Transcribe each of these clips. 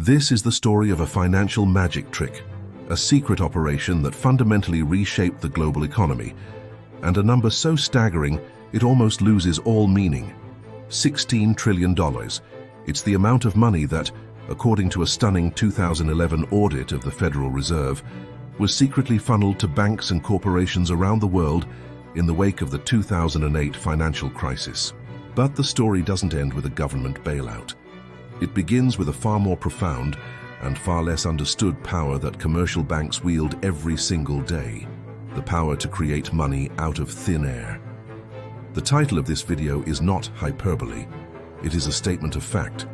This is the story of a financial magic trick, a secret operation that fundamentally reshaped the global economy, and a number so staggering it almost loses all meaning. $16 trillion. It's the amount of money that, according to a stunning 2011 audit of the Federal Reserve, was secretly funneled to banks and corporations around the world in the wake of the 2008 financial crisis. But the story doesn't end with a government bailout. It begins with a far more profound and far less understood power that commercial banks wield every single day: the power to create money out of thin air. The title of this video is not hyperbole. It is a statement of fact.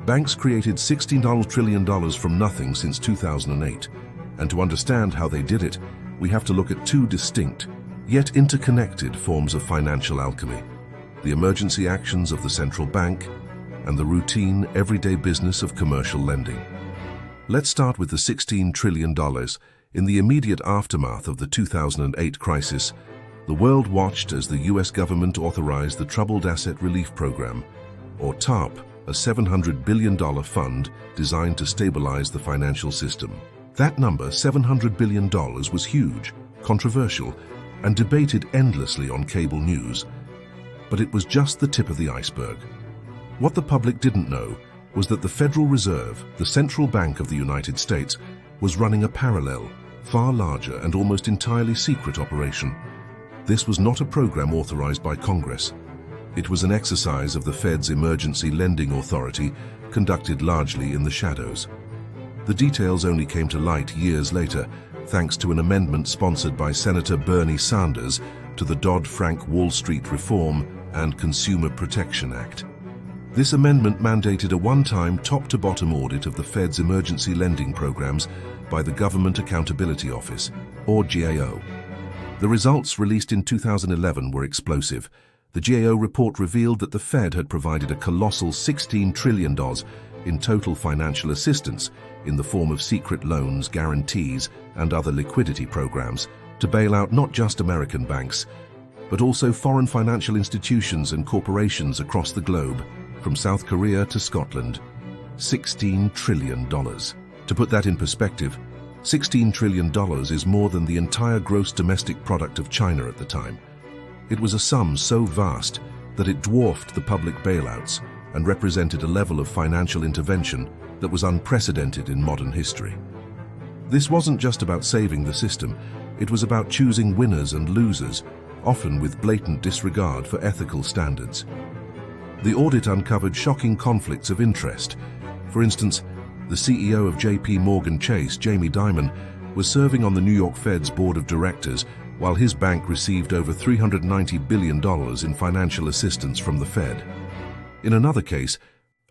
Banks created $16 trillion from nothing since 2008, and to understand how they did it, we have to look at two distinct, yet interconnected forms of financial alchemy: the emergency actions of the central bank and the routine, everyday business of commercial lending. Let's start with the $16 trillion. In the immediate aftermath of the 2008 crisis, the world watched as the US government authorized the Troubled Asset Relief Program, or TARP, a $700 billion fund designed to stabilize the financial system. That number, $700 billion, was huge, controversial, and debated endlessly on cable news. But it was just the tip of the iceberg. What the public didn't know was that the Federal Reserve, the central bank of the United States, was running a parallel, far larger and almost entirely secret operation. This was not a program authorized by Congress. It was an exercise of the Fed's emergency lending authority, conducted largely in the shadows. The details only came to light years later, thanks to an amendment sponsored by Senator Bernie Sanders to the Dodd-Frank Wall Street Reform and Consumer Protection Act. This amendment mandated a one-time top-to-bottom audit of the Fed's emergency lending programs by the Government Accountability Office, or GAO. The results released in 2011 were explosive. The GAO report revealed that the Fed had provided a colossal $16 trillion in total financial assistance in the form of secret loans, guarantees, and other liquidity programs to bail out not just American banks, but also foreign financial institutions and corporations across the globe, from South Korea to Scotland. $16 trillion. To put that in perspective, $16 trillion is more than the entire gross domestic product of China at the time. It was a sum so vast that it dwarfed the public bailouts and represented a level of financial intervention that was unprecedented in modern history. This wasn't just about saving the system, it was about choosing winners and losers, often with blatant disregard for ethical standards. The audit uncovered shocking conflicts of interest. For instance, the CEO of JP Morgan Chase, Jamie Dimon, was serving on the New York Fed's board of directors while his bank received over $390 billion in financial assistance from the Fed. In another case,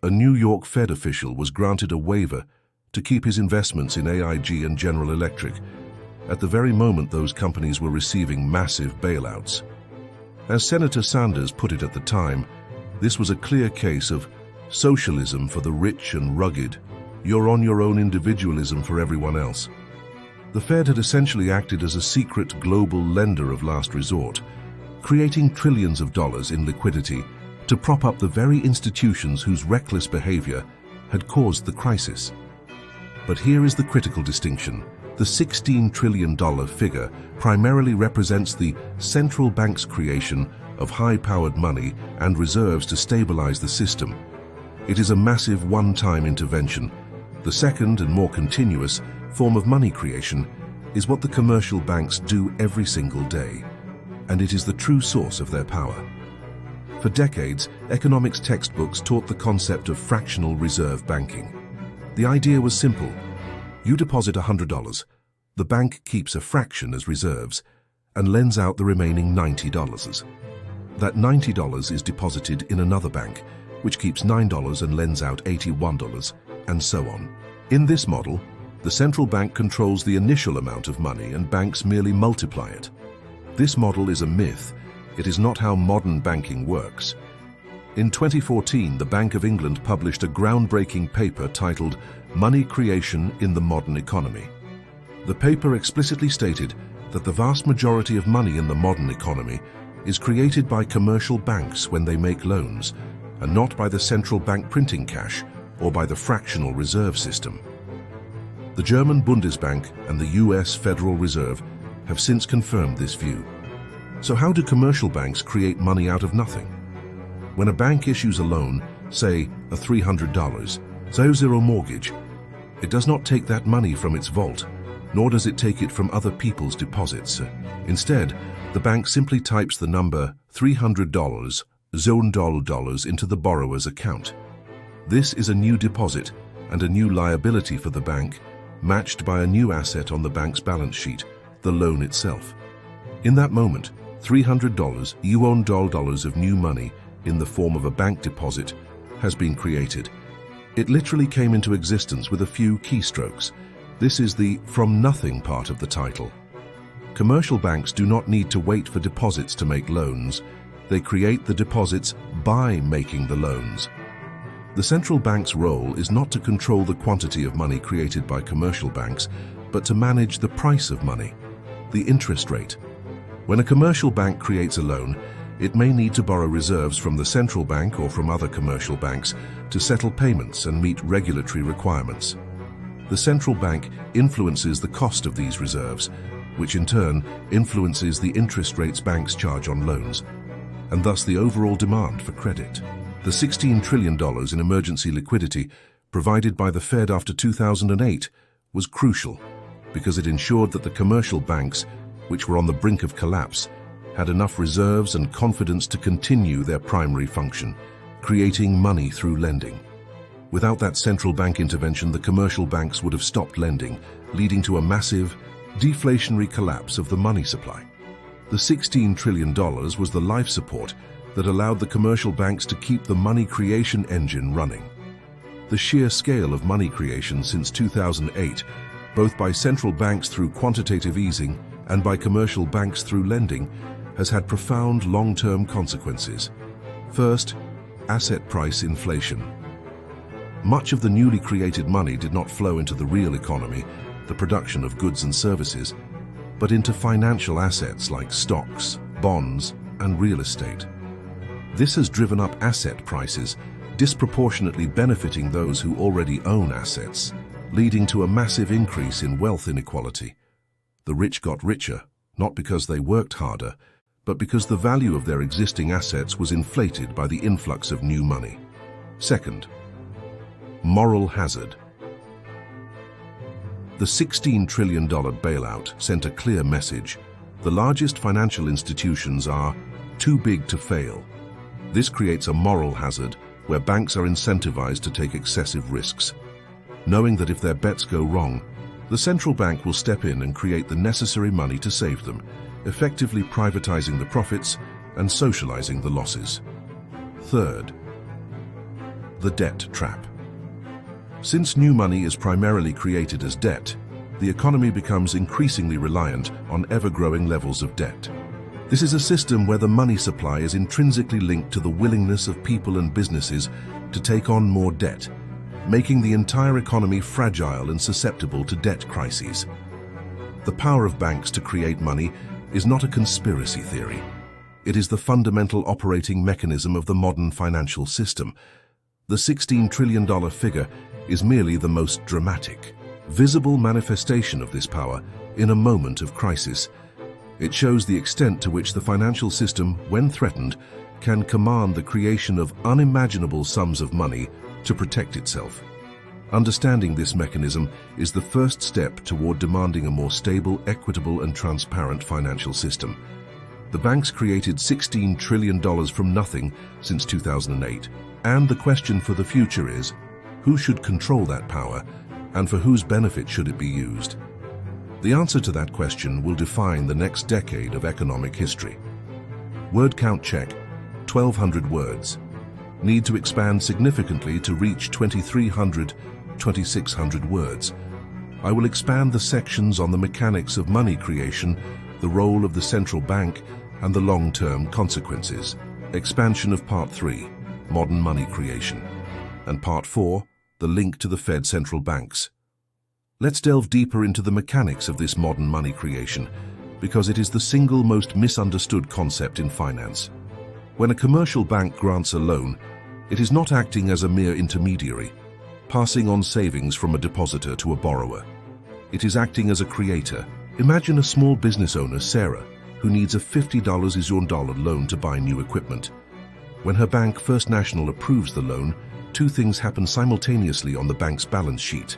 a New York Fed official was granted a waiver to keep his investments in AIG and General Electric, at the very moment those companies were receiving massive bailouts. As Senator Sanders put it at the time, this was a clear case of socialism for the rich and rugged, you're on your own individualism for everyone else. The Fed had essentially acted as a secret global lender of last resort, creating trillions of dollars in liquidity to prop up the very institutions whose reckless behavior had caused the crisis. But here is the critical distinction. The $16 trillion figure primarily represents the central bank's creation of high-powered money and reserves to stabilize the system. It is a massive one-time intervention. The second and more continuous form of money creation is what the commercial banks do every single day, and it is the true source of their power. For decades, economics textbooks taught the concept of fractional reserve banking. The idea was simple. You deposit $100, the bank keeps a fraction as reserves and lends out the remaining $90. That $90 is deposited in another bank, which keeps $9 and lends out $81, and so on. In this model, the central bank controls the initial amount of money and banks merely multiply it. This model is a myth. It is not how modern banking works. In 2014, the Bank of England published a groundbreaking paper titled Money Creation in the Modern Economy. The paper explicitly stated that the vast majority of money in the modern economy is created by commercial banks when they make loans, and not by the central bank printing cash or by the fractional reserve system. The German Bundesbank and the US Federal Reserve have since confirmed this view. So how do commercial banks create money out of nothing? When a bank issues a loan, say a $300 zero mortgage, it does not take that money from its vault, nor does it take it from other people's deposits. Instead, the bank simply types the number $300 into the borrower's account. This is a new deposit and a new liability for the bank, matched by a new asset on the bank's balance sheet, the loan itself. In that moment, $300 of new money in the form of a bank deposit has been created. It literally came into existence with a few keystrokes. This is the from nothing part of the title. Commercial banks do not need to wait for deposits to make loans. They create the deposits by making the loans. The central bank's role is not to control the quantity of money created by commercial banks, but to manage the price of money, the interest rate. When a commercial bank creates a loan, it may need to borrow reserves from the central bank or from other commercial banks to settle payments and meet regulatory requirements. The central bank influences the cost of these reserves, which in turn influences the interest rates banks charge on loans, and thus the overall demand for credit. The $16 trillion in emergency liquidity provided by the Fed after 2008 was crucial because it ensured that the commercial banks, which were on the brink of collapse, had enough reserves and confidence to continue their primary function, creating money through lending. Without that central bank intervention, the commercial banks would have stopped lending, leading to a massive, deflationary collapse of the money supply. The $16 trillion was the life support that allowed the commercial banks to keep the money creation engine running. The sheer scale of money creation since 2008, both by central banks through quantitative easing and by commercial banks through lending, has had profound long-term consequences. First, asset price inflation. Much of the newly created money did not flow into the real economy, the production of goods and services, but into financial assets like stocks, bonds, and real estate. This has driven up asset prices, disproportionately benefiting those who already own assets, leading to a massive increase in wealth inequality. The rich got richer, not because they worked harder, but because the value of their existing assets was inflated by the influx of new money. Second, moral hazard. The $16 trillion bailout sent a clear message. The largest financial institutions are too big to fail. This creates a moral hazard where banks are incentivized to take excessive risks, knowing that if their bets go wrong, the central bank will step in and create the necessary money to save them, effectively privatizing the profits and socializing the losses. Third, the debt trap. Since new money is primarily created as debt, the economy becomes increasingly reliant on ever-growing levels of debt. This is a system where the money supply is intrinsically linked to the willingness of people and businesses to take on more debt, making the entire economy fragile and susceptible to debt crises. The power of banks to create money is not a conspiracy theory. It is the fundamental operating mechanism of the modern financial system. The $16 trillion figure is merely the most dramatic, visible manifestation of this power in a moment of crisis. It shows the extent to which the financial system, when threatened, can command the creation of unimaginable sums of money to protect itself. Understanding this mechanism is the first step toward demanding a more stable, equitable, and transparent financial system. The banks created $16 trillion from nothing since 2008, and the question for the future is, who should control that power, and for whose benefit should it be used? The answer to that question will define the next decade of economic history. Word count check, 1,200 words. Need to expand significantly to reach 2,300, 2,600 words. I will expand the sections on the mechanics of money creation, the role of the central bank, and the long-term consequences. Expansion of Part 3, Modern Money Creation, and Part 4, the link to the Fed central banks. Let's delve deeper into the mechanics of this modern money creation, because it is the single most misunderstood concept in finance. When a commercial bank grants a loan, it is not acting as a mere intermediary. passing on savings from a depositor to a borrower. It is acting as a creator. Imagine a small business owner, Sarah, who needs a $50 loan to buy new equipment. When her bank, First National, approves the loan, two things happen simultaneously on the bank's balance sheet.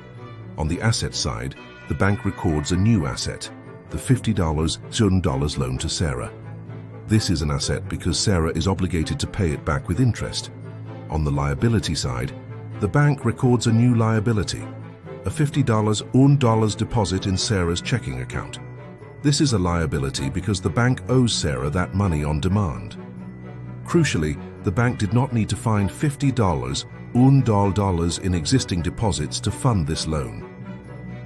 On the asset side, the bank records a new asset, the $50 loan to Sarah. This is an asset because Sarah is obligated to pay it back with interest. On the liability side, the bank records a new liability, a $50 deposit in Sarah's checking account. This is a liability because the bank owes Sarah that money on demand. Crucially, the bank did not need to find $50 in existing deposits to fund this loan.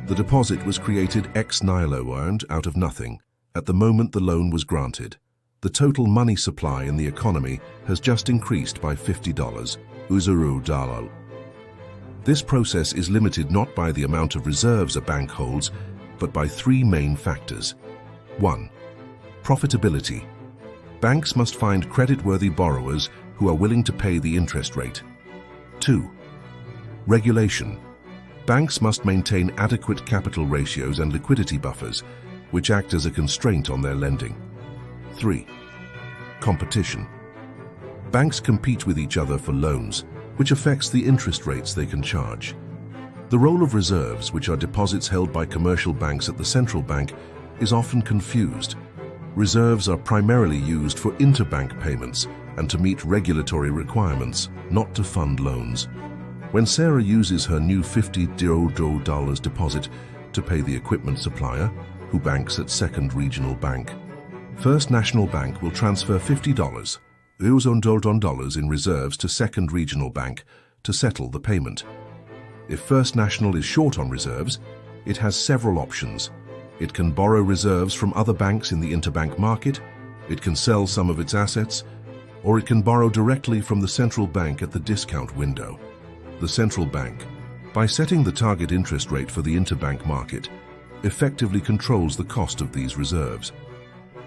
The deposit was created ex nihilo, earned out of nothing, at the moment the loan was granted. The total money supply in the economy has just increased by $50. This process is limited not by the amount of reserves a bank holds, but by three main factors. 1. Profitability. Banks must find creditworthy borrowers who are willing to pay the interest rate. 2. Regulation. Banks must maintain adequate capital ratios and liquidity buffers, which act as a constraint on their lending. 3. Competition. Banks compete with each other for loans, which affects the interest rates they can charge. The role of reserves, which are deposits held by commercial banks at the central bank, is often confused. Reserves are primarily used for interbank payments and to meet regulatory requirements, not to fund loans. When Sarah uses her new $50 deposit to pay the equipment supplier, who banks at Second Regional Bank, First National Bank will transfer $50 in reserves to Second Regional Bank to settle the payment. If First National is short on reserves, it has several options. It can borrow reserves from other banks in the interbank market, it can sell some of its assets, or it can borrow directly from the central bank at the discount window. The central bank, by setting the target interest rate for the interbank market, effectively controls the cost of these reserves.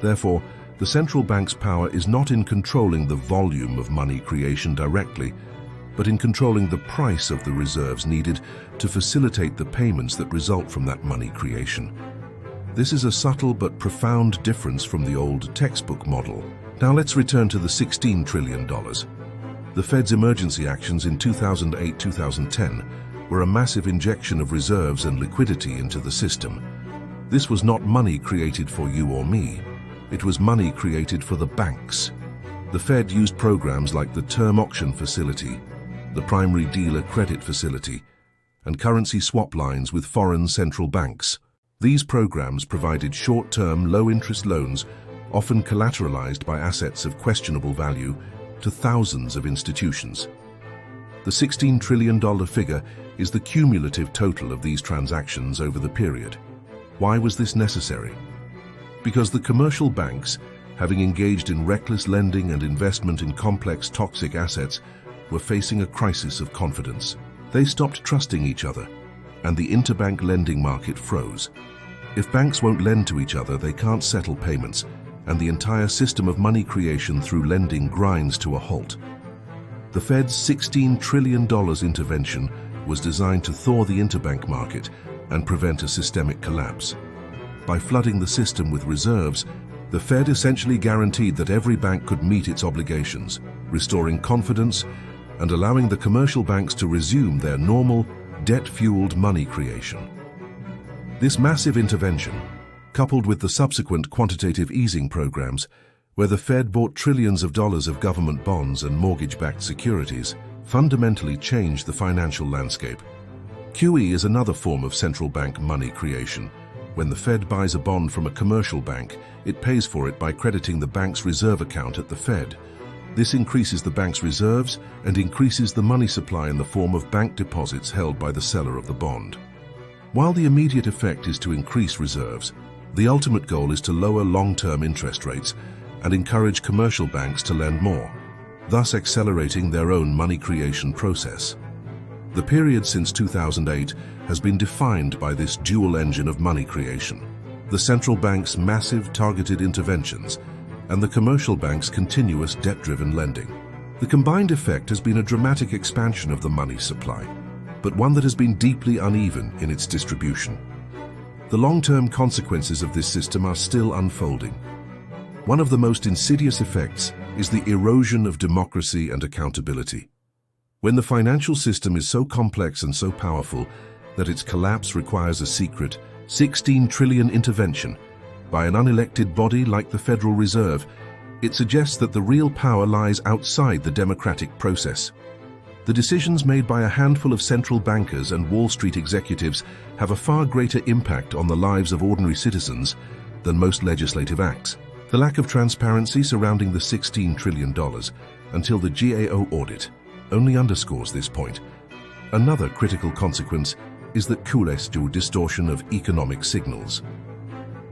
Therefore, the central bank's power is not in controlling the volume of money creation directly, but in controlling the price of the reserves needed to facilitate the payments that result from that money creation. This is a subtle but profound difference from the old textbook model. Now let's return to the $16 trillion. The Fed's emergency actions in 2008-2010 were a massive injection of reserves and liquidity into the system. This was not money created for you or me. It was money created for the banks. The Fed used programs like the Term Auction Facility, the Primary Dealer Credit Facility, and currency swap lines with foreign central banks. These programs provided short-term, low-interest loans, often collateralized by assets of questionable value, to thousands of institutions. The $16 trillion figure is the cumulative total of these transactions over the period. Why was this necessary? Because the commercial banks, having engaged in reckless lending and investment in complex, toxic assets, were facing a crisis of confidence. They stopped trusting each other, and the interbank lending market froze. If banks won't lend to each other, they can't settle payments, and the entire system of money creation through lending grinds to a halt. The Fed's $16 trillion intervention was designed to thaw the interbank market and prevent a systemic collapse. By flooding the system with reserves, the Fed essentially guaranteed that every bank could meet its obligations, restoring confidence and allowing the commercial banks to resume their normal, debt-fueled money creation. This massive intervention, coupled with the subsequent quantitative easing programs, where the Fed bought trillions of dollars of government bonds and mortgage-backed securities, fundamentally changed the financial landscape. QE is another form of central bank money creation. When the Fed buys a bond from a commercial bank, it pays for it by crediting the bank's reserve account at the Fed. This increases the bank's reserves and increases the money supply in the form of bank deposits held by the seller of the bond. While the immediate effect is to increase reserves, the ultimate goal is to lower long-term interest rates and encourage commercial banks to lend more, thus accelerating their own money creation process. The period since 2008 has been defined by this dual engine of money creation: the central bank's massive targeted interventions and the commercial bank's continuous debt-driven lending. The combined effect has been a dramatic expansion of the money supply. but one that has been deeply uneven in its distribution. The long-term consequences of this system are still unfolding. One of the most insidious effects is the erosion of democracy and accountability. When the financial system is so complex and so powerful that its collapse requires a secret, 16 trillion intervention by an unelected body like the Federal Reserve, it suggests that the real power lies outside the democratic process. The decisions made by a handful of central bankers and Wall Street executives have a far greater impact on the lives of ordinary citizens than most legislative acts. The lack of transparency surrounding the $16 trillion until the GAO audit only underscores this point. Another critical consequence is the cumulative distortion of economic signals.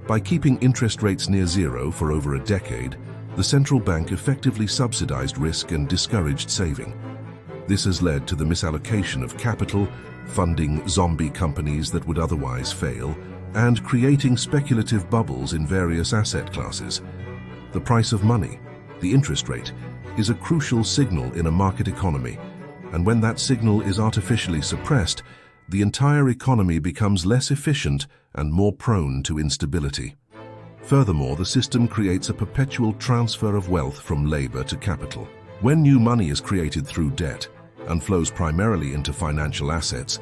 By keeping interest rates near zero for over a decade, the central bank effectively subsidized risk and discouraged saving. This has led to the misallocation of capital, funding zombie companies that would otherwise fail, and creating speculative bubbles in various asset classes. The price of money, the interest rate, is a crucial signal in a market economy, and when that signal is artificially suppressed, the entire economy becomes less efficient and more prone to instability. Furthermore, the system creates a perpetual transfer of wealth from labor to capital. When new money is created through debt and flows primarily into financial assets,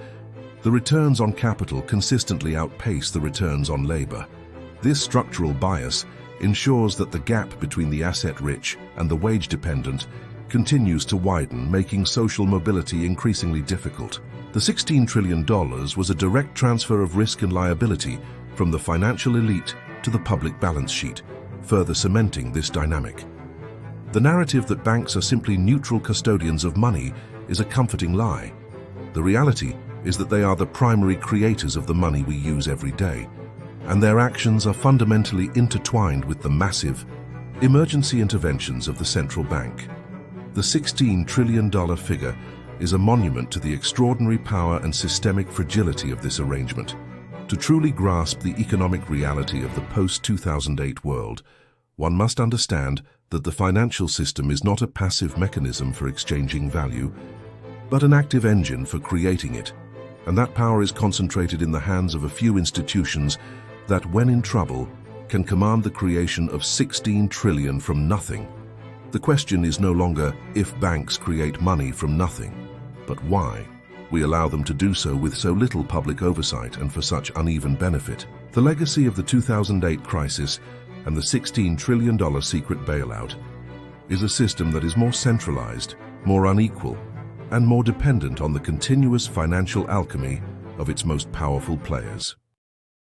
the returns on capital consistently outpace the returns on labor. This structural bias ensures that the gap between the asset-rich and the wage-dependent continues to widen, making social mobility increasingly difficult. The $16 trillion was a direct transfer of risk and liability from the financial elite to the public balance sheet, further cementing this dynamic. The narrative that banks are simply neutral custodians of money is a comforting lie. The reality is that they are the primary creators of the money we use every day, and their actions are fundamentally intertwined with the massive emergency interventions of the central bank. The $16 trillion figure is a monument to the extraordinary power and systemic fragility of this arrangement. To truly grasp the economic reality of the post-2008 world, one must understand that the financial system is not a passive mechanism for exchanging value, but an active engine for creating it, and that power is concentrated in the hands of a few institutions that, when in trouble, can command the creation of 16 trillion from nothing. The question is no longer if banks create money from nothing, but why we allow them to do so with so little public oversight and for such uneven benefit. The legacy of the 2008 crisis and the $16 trillion secret bailout is a system that is more centralized, more unequal, and more dependent on the continuous financial alchemy of its most powerful players.